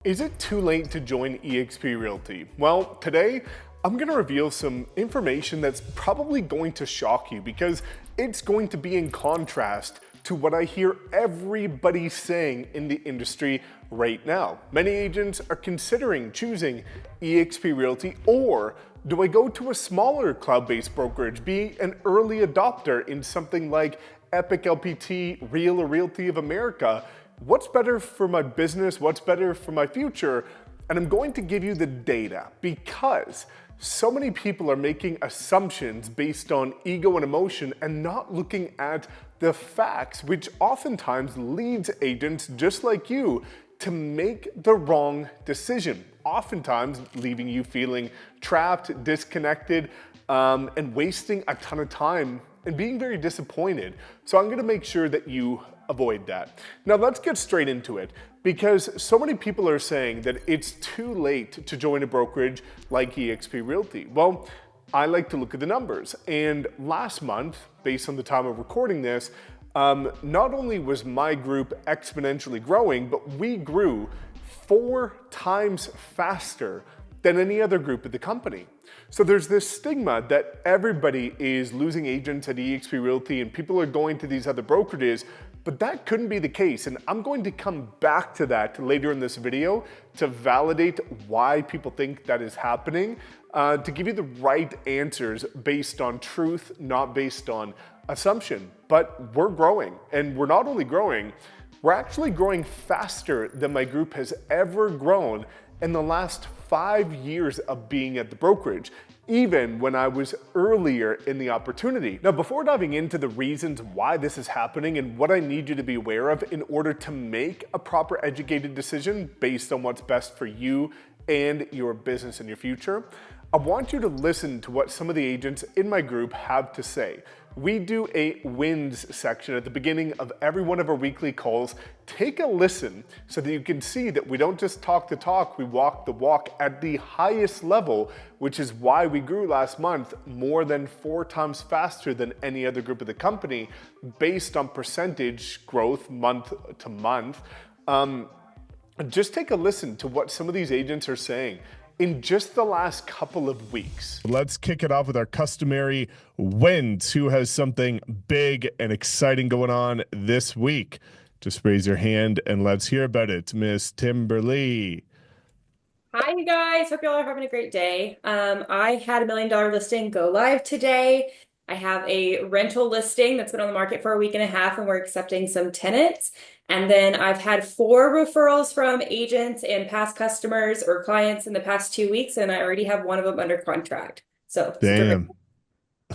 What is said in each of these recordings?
Is it too late to join eXp Realty? Well, today I'm going to reveal some information that's probably going to shock you because it's going to be in contrast to what I hear everybody saying in the industry right now. Many agents are considering choosing eXp Realty, or do I go to a smaller cloud-based brokerage, be an early adopter in something like Epic LPT, Real or Realty of America? What's better for my business? What's better for my future? And I'm going to give you the data because so many people are making assumptions based on ego and emotion and not looking at the facts, which oftentimes leads agents just like you to make the wrong decision, oftentimes leaving you feeling trapped, disconnected, and wasting a ton of time and being very disappointed. So I'm gonna make sure that you avoid that. Now let's get straight into it, because so many people are saying that it's too late to join a brokerage like eXp Realty. Well, I like to look at the numbers, and last month, based on the time of recording this, not only was my group exponentially growing, but we grew 4 times faster than any other group at the company. So there's this stigma that everybody is losing agents at eXp Realty and people are going to these other brokerages, but that couldn't be the case. And I'm going to come back to that later in this video to validate why people think that is happening, to give you the right answers based on truth, not based on assumption. But we're growing, and we're not only growing, we're actually growing faster than my group has ever grown in the last 5 years of being at the brokerage, even when I was earlier in the opportunity. Now, before diving into the reasons why this is happening and what I need you to be aware of in order to make a proper educated decision based on what's best for you and your business and your future, I want you to listen to what some of the agents in my group have to say. We do a wins section at the beginning of every one of our weekly calls. Take a listen so that you can see that we don't just talk the talk, we walk the walk at the highest level, which is why we grew last month more than 4 times faster than any other group of the company based on percentage growth month to month. Just take a listen to what some of these agents are saying in just the last couple of weeks. Let's kick it off with our customary wins. Who has something big and exciting going on this week? Just raise your hand and let's hear about it. Miss Timberly. Hi, you guys. Hope y'all are having a great day. I had $1 million listing go live today. I have a rental listing that's been on the market for a week and a half, and we're accepting some tenants. And then I've had 4 referrals from agents and past customers or clients in the past 2 weeks, and I already have one of them under contract. So, damn,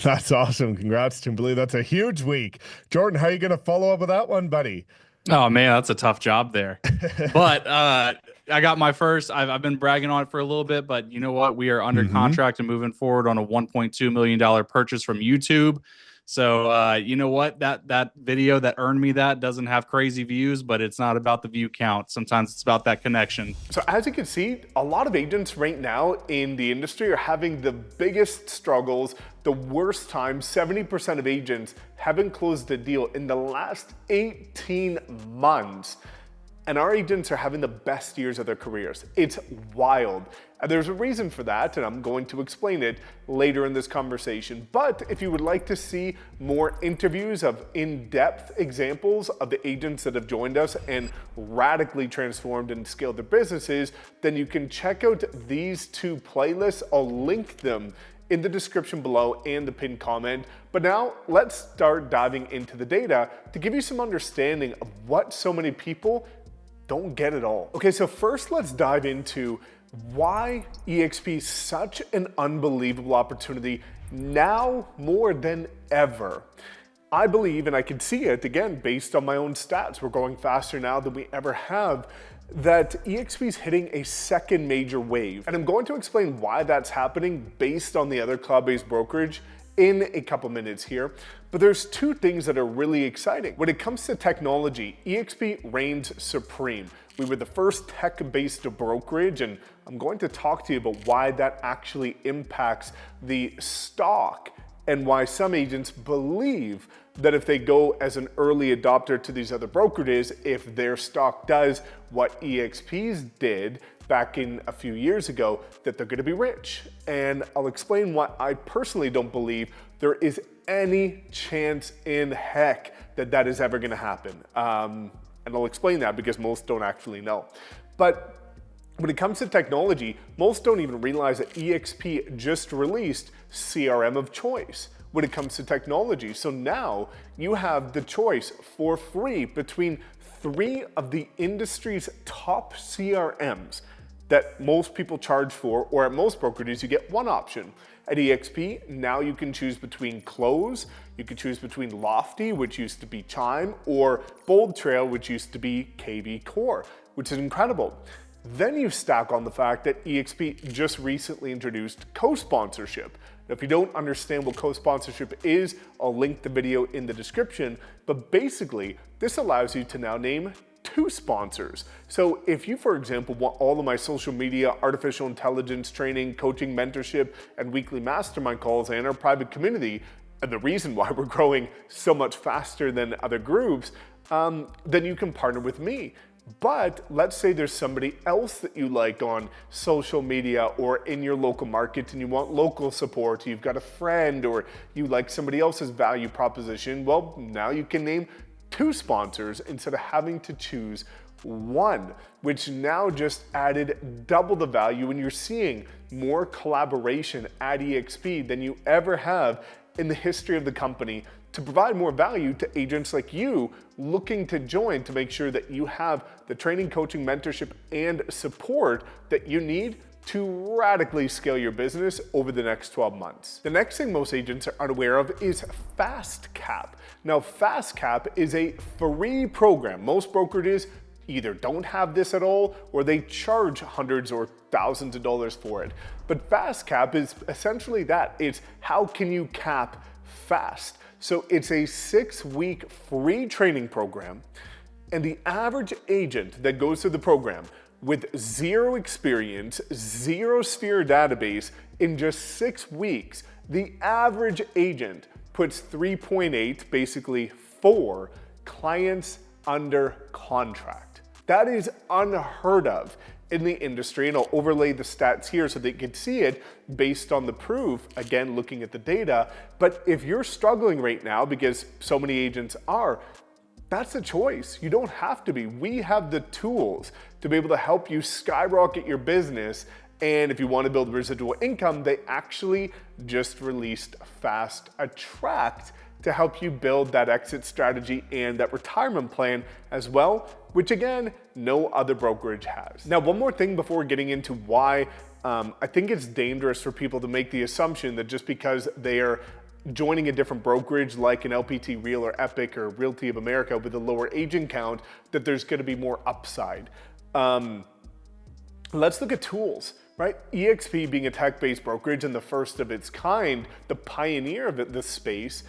that's awesome. Congrats, Timberly. That's a huge week. Jordan, how are you going to follow up with that one, buddy? Oh man, that's a tough job there. But I got my first. I've been bragging on it for a little bit, but you know what? We are under contract and moving forward on a $1.2 million purchase from YouTube. So you know what? That video that earned me that doesn't have crazy views, but it's not about the view count. Sometimes it's about that connection. So as you can see, a lot of agents right now in the industry are having the biggest struggles, the worst time. 70% of agents haven't closed a deal in the last 18 months. And our agents are having the best years of their careers. It's wild. And there's a reason for that, and I'm going to explain it later in this conversation. But if you would like to see more interviews of in-depth examples of the agents that have joined us and radically transformed and scaled their businesses, then you can check out these 2 playlists. I'll link them in the description below and the pinned comment. But now let's start diving into the data to give you some understanding of what so many people don't get at all. Okay, so first let's dive into why eXp is such an unbelievable opportunity now more than ever. I believe, and I can see it again based on my own stats, we're going faster now than we ever have, that eXp is hitting a second major wave. And I'm going to explain why that's happening based on the other cloud-based brokerage in a couple minutes here. But there's 2 things that are really exciting. When it comes to technology, eXp reigns supreme. We were the first tech-based brokerage, and I'm going to talk to you about why that actually impacts the stock and why some agents believe that if they go as an early adopter to these other brokerages, if their stock does what eXp's did back in a few years ago, that they're gonna be rich. And I'll explain why I personally don't believe there is any chance in heck that that is ever gonna happen. And I'll explain that because most don't actually know. But when it comes to technology, most don't even realize that eXp just released CRM of choice when it comes to technology. So now you have the choice for free between 3 of the industry's top CRMs that most people charge for, or at most brokerages, you get one option. At eXp, now you can choose between Close, you can choose between Lofty, which used to be Chime, or Bold Trail, which used to be KV Core, which is incredible. Then you stack on the fact that eXp just recently introduced co-sponsorship. Now, if you don't understand what co-sponsorship is, I'll link the video in the description, but basically, this allows you to now name 2 sponsors. So if you, for example, want all of my social media, artificial intelligence training, coaching, mentorship, and weekly mastermind calls and our private community, and the reason why we're growing so much faster than other groups, then you can partner with me. But let's say there's somebody else that you like on social media or in your local market and you want local support, you've got a friend or you like somebody else's value proposition, well, now you can name 2 sponsors instead of having to choose 1, which now just added double the value, and you're seeing more collaboration at eXp than you ever have in the history of the company to provide more value to agents like you looking to join to make sure that you have the training, coaching, mentorship, and support that you need to radically scale your business over the next 12 months. The next thing most agents are unaware of is FastCap. Now, FastCap is a free program. Most brokerages either don't have this at all or they charge hundreds or thousands of dollars for it. But FastCap is essentially that. It's how can you cap fast? So it's a 6-week free training program, and the average agent that goes through the program with 0 experience, 0 Sphere database, in just 6 weeks, the average agent puts 3.8, basically 4 clients under contract. That is unheard of in the industry, and I'll overlay the stats here so that you can see it based on the proof, again, looking at the data. But if you're struggling right now, because so many agents are, that's a choice. You don't have to be. We have the tools to be able to help you skyrocket your business. And if you want to build residual income, they actually just released FastAttract to help you build that exit strategy and that retirement plan as well, which again, no other brokerage has. Now, one more thing before getting into why I think it's dangerous for people to make the assumption that just because they are joining a different brokerage like an LPT Real or Epic or Realty of America with a lower agent count, that there's gonna be more upside. Let's look at tools, right? eXp being a tech-based brokerage and the first of its kind, the pioneer of this space,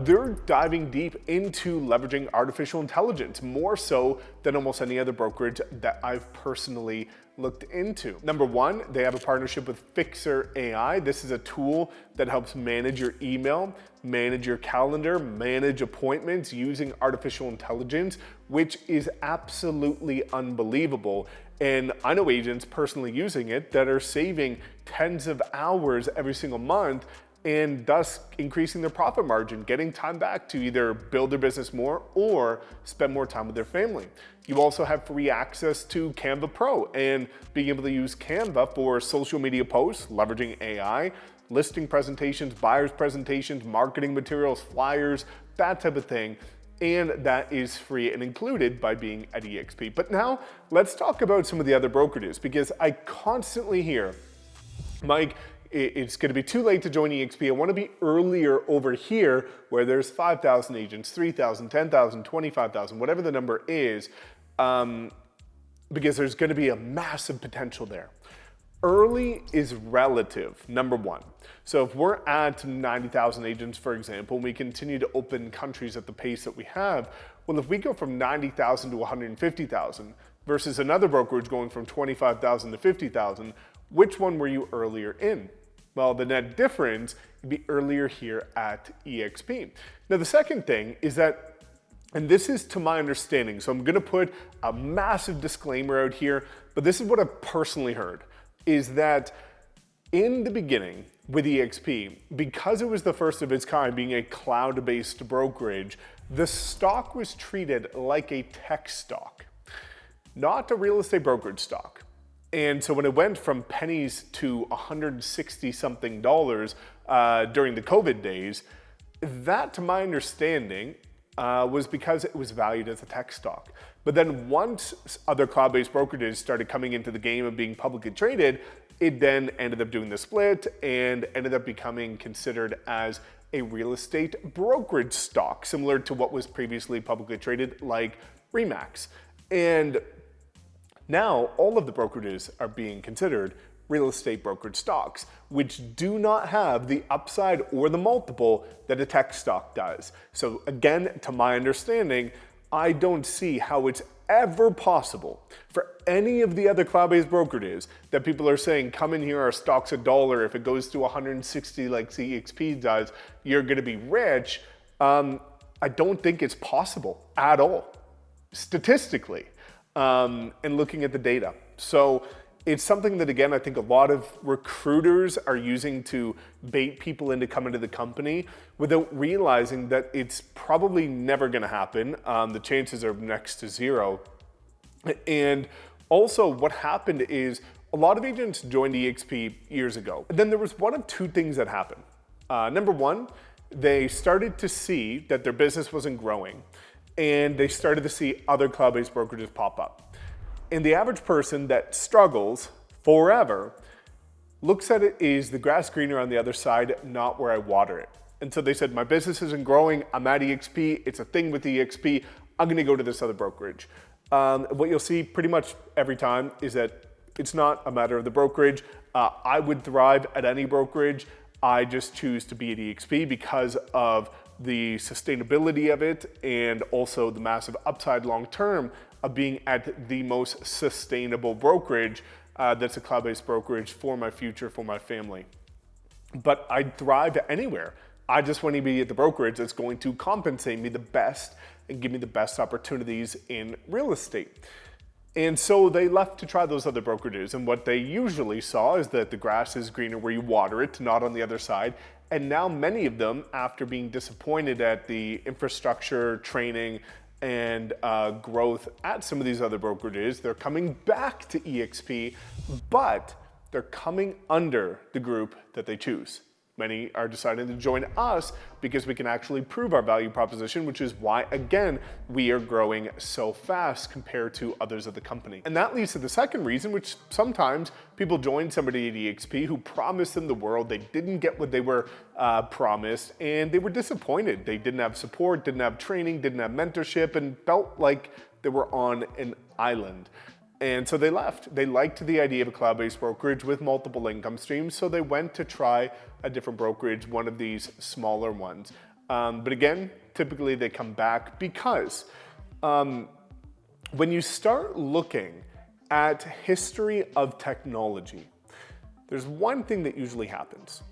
they're diving deep into leveraging artificial intelligence, more so than almost any other brokerage that I've personally looked into. Number 1, they have a partnership with Fixer AI. This is a tool that helps manage your email, manage your calendar, manage appointments using artificial intelligence, which is absolutely unbelievable. And I know agents personally using it that are saving tens of hours every single month and thus increasing their profit margin, getting time back to either build their business more or spend more time with their family. You also have free access to Canva Pro and being able to use Canva for social media posts, leveraging AI, listing presentations, buyers presentations, marketing materials, flyers, that type of thing. And that is free and included by being at eXp. But now let's talk about some of the other brokerages, because I constantly hear, Mike, it's going to be too late to join eXp. I want to be earlier over here where there's 5,000 agents, 3,000, 10,000, 25,000, whatever the number is, because there's going to be a massive potential there. Early is relative, number 1. So if we're at 90,000 agents, for example, and we continue to open countries at the pace that we have, well, if we go from 90,000 to 150,000 versus another brokerage going from 25,000 to 50,000, which one were you earlier in? Well, the net difference would be earlier here at eXp. Now, the second thing is that, and this is to my understanding, so I'm gonna put a massive disclaimer out here, but this is what I've personally heard, is that in the beginning with eXp, because it was the first of its kind being a cloud-based brokerage, the stock was treated like a tech stock, not a real estate brokerage stock. And so when it went from pennies to 160 something dollars during the COVID days, that, to my understanding, was because it was valued as a tech stock. But then once other cloud-based brokerages started coming into the game of being publicly traded, it then ended up doing the split and ended up becoming considered as a real estate brokerage stock, similar to what was previously publicly traded like Remax. And now all of the brokerages are being considered real estate brokerage stocks, which do not have the upside or the multiple that a tech stock does. So again, to my understanding, I don't see how it's ever possible for any of the other cloud-based brokerages that people are saying, come in here, our stock's $1. If it goes to 160 like eXp does, you're gonna be rich. I don't think it's possible at all, statistically, and looking at the data. So it's something that, again, I think a lot of recruiters are using to bait people into coming to the company without realizing that it's probably never going to happen. The chances are next to zero. And also what happened is a lot of agents joined eXp years ago. And then there was one of two things that happened. Number one, they started to see that their business wasn't growing, and they started to see other cloud-based brokerages pop up. And the average person that struggles forever looks at it as the grass greener on the other side, not where I water it. And so they said, my business isn't growing, I'm at eXp, it's a thing with eXp, I'm gonna go to this other brokerage. What you'll see pretty much every time is that it's not a matter of the brokerage. I would thrive at any brokerage. I just choose to be at eXp because of the sustainability of it and also the massive upside long-term of being at the most sustainable brokerage that's a cloud-based brokerage for my future, for my family. But I'd thrive anywhere. I just want to be at the brokerage that's going to compensate me the best and give me the best opportunities in real estate. And so they left to try those other brokerages. And what they usually saw is that the grass is greener where you water it, not on the other side. And now many of them, after being disappointed at the infrastructure, training, and growth at some of these other brokerages, they're coming back to eXp, but they're coming under the group that they choose. Many are deciding to join us because we can actually prove our value proposition, which is why, again, we are growing so fast compared to others of the company. And that leads to the second reason, which sometimes people join somebody at eXp who promised them the world. They didn't get what they were promised, and they were disappointed. They didn't have support, didn't have training, didn't have mentorship, and felt like they were on an island. And so they left. They liked the idea of a cloud-based brokerage with multiple income streams, so they went to try a different brokerage, one of these smaller ones. But again, typically they come back because when you start looking at history of technology, there's one thing that usually happens.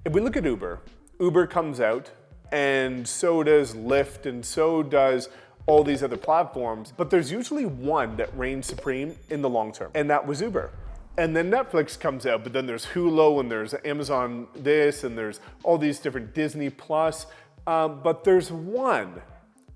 If we look at Uber, Uber comes out, and so does Lyft, and so does all these other platforms, but there's usually one that reigns supreme in the long term, and that was Uber. And then Netflix comes out, but then there's Hulu, and there's Amazon this, and there's all these different Disney Plus, but there's one,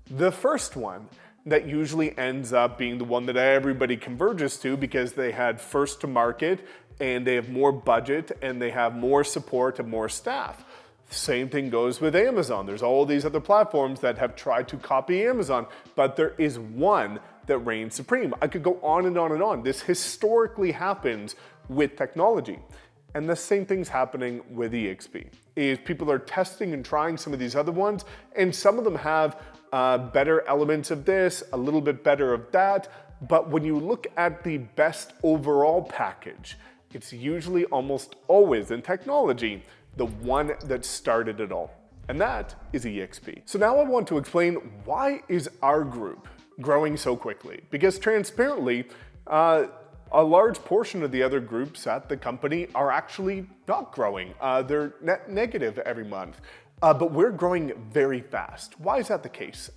the first one, that usually ends up being the one that everybody converges to because they had first to market, and they have more budget, and they have more support and more staff. Same thing goes with Amazon. There's all these other platforms that have tried to copy Amazon, but there is one that reigns supreme. I could go on and on and on. This historically happens with technology. And the same thing's happening with eXp. Is people are testing and trying some of these other ones, and some of them have better elements of this, a little bit better of that. But when you look at the best overall package, it's usually almost always in technology the one that started it all, and that is eXp. So now I want to explain why is our group growing so quickly? Because transparently, a large portion of the other groups at the company are actually not growing. They're net negative every month, but we're growing very fast. Why is that the case?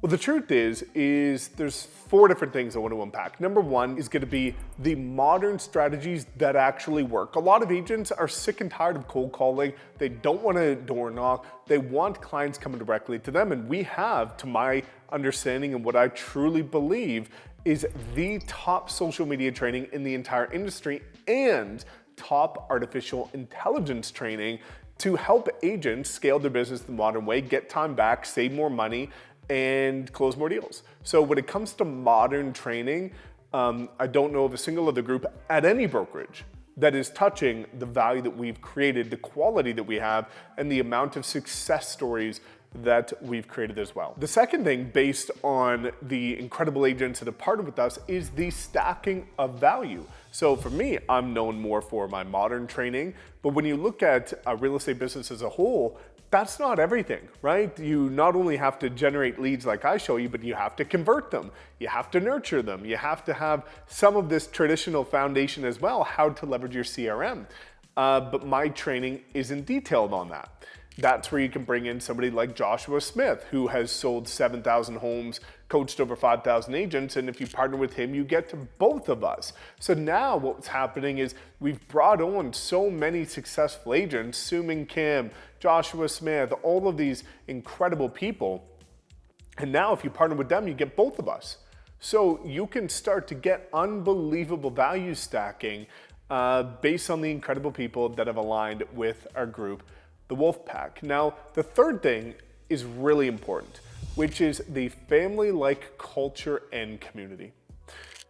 Well, the truth is there's 4 different things I want to unpack. Number 1 is going to be the modern strategies that actually work. A lot of agents are sick and tired of cold calling. They don't want to door knock. They want clients coming directly to them. And we have, to my understanding and what I truly believe, is the top social media training in the entire industry and top artificial intelligence training to help agents scale their business the modern way, get time back, save more money, and close more deals. So when it comes to modern training, I don't know of a single other group at any brokerage that is touching the value that we've created, the quality that we have, and the amount of success stories that we've created as well. The second thing, based on the incredible agents that have partnered with us, is the stacking of value. So for me, I'm known more for my modern training, but when you look at a real estate business as a whole, that's not everything, right? You not only have to generate leads like I show you, but you have to convert them. You have to nurture them. You have to have some of this traditional foundation as well, how to leverage your CRM. But my training isn't detailed on that. That's where you can bring in somebody like Joshua Smith, who has sold 7,000 homes, coached over 5,000 agents, and if you partner with him, you get to both of us. So now what's happening is we've brought on so many successful agents, Suman Kim, Joshua Smith, all of these incredible people, and now if you partner with them, you get both of us. So you can start to get unbelievable value stacking based on the incredible people that have aligned with our group, the Wolfpack. Now, the third thing is really important, which is the family-like culture and community.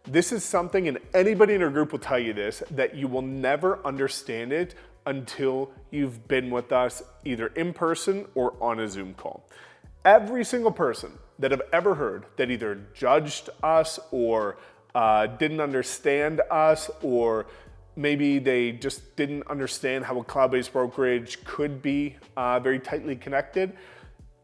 This is something, and anybody in our group will tell you this, that you will never understand it until you've been with us either in person or on a Zoom call. Every single person that I've ever heard that either judged us or didn't understand us, or maybe they just didn't understand how a cloud-based brokerage could be very tightly connected,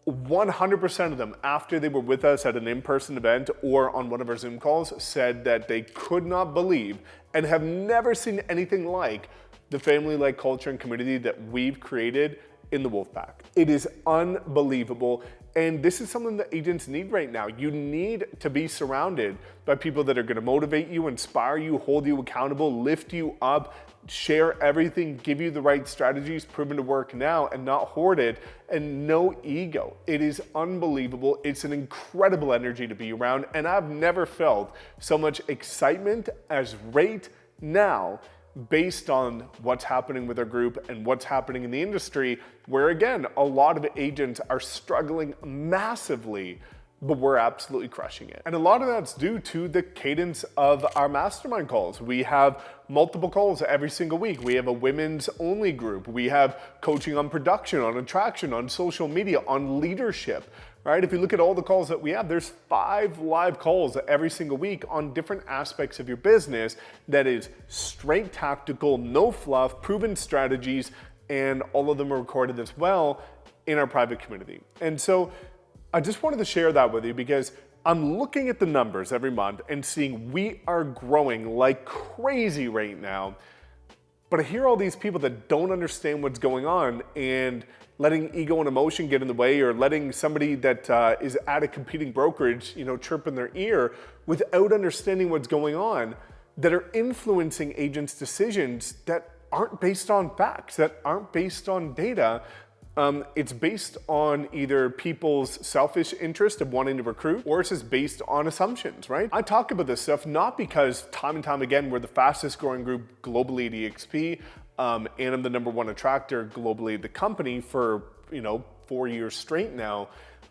100% of them, after they were with us at an in-person event or on one of our Zoom calls, said that they could not believe and have never seen anything like the family-like culture and community that we've created in the Wolfpack. It is unbelievable. And this is something that agents need right now. You need to be surrounded by people that are going to motivate you, inspire you, hold you accountable, lift you up, share everything, give you the right strategies proven to work now and not hoard it, and no ego. It is unbelievable. It's an incredible energy to be around, and I've never felt so much excitement as right now, based on what's happening with our group and what's happening in the industry, where again, a lot of agents are struggling massively, but we're absolutely crushing it. And a lot of that's due to the cadence of our mastermind calls. We have multiple calls every single week. We have a women's only group. We have coaching on production, on attraction, on social media, on leadership. Right? If you look at all the calls that we have, there's 5 live calls every single week on different aspects of your business that is straight tactical, no fluff, proven strategies, and all of them are recorded as well in our private community. And so I just wanted to share that with you because I'm looking at the numbers every month and seeing we are growing like crazy right now. But I hear all these people that don't understand what's going on and letting ego and emotion get in the way, or letting somebody that is at a competing brokerage, chirp in their ear without understanding what's going on, that are influencing agents' decisions that aren't based on facts, that aren't based on data. It's based on either people's selfish interest of wanting to recruit, or it's just based on assumptions, right? I talk about this stuff not because time and time again, we're the fastest growing group globally at eXp, and I'm the #1 attractor globally at the company for 4 years straight now.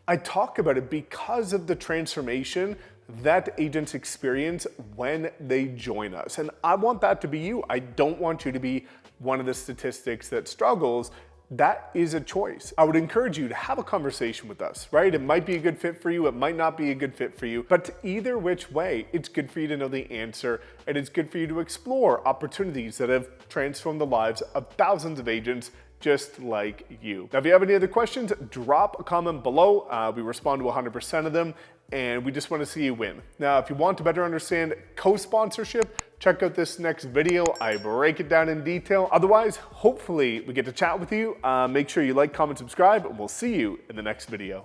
I talk about it because of the transformation that agents experience when they join us. And I want that to be you. I don't want you to be one of the statistics that struggles. That is a choice. I would encourage you to have a conversation with us, right? It might be a good fit for you, it might not be a good fit for you, but either which way, it's good for you to know the answer, and it's good for you to explore opportunities that have transformed the lives of thousands of agents just like you. Now, if you have any other questions, drop a comment below. We respond to 100% of them, and we just want to see you win. Now, if you want to better understand co-sponsorship, check out this next video. I break it down in detail. Otherwise, hopefully we get to chat with you. Make sure you like, comment, subscribe, and we'll see you in the next video.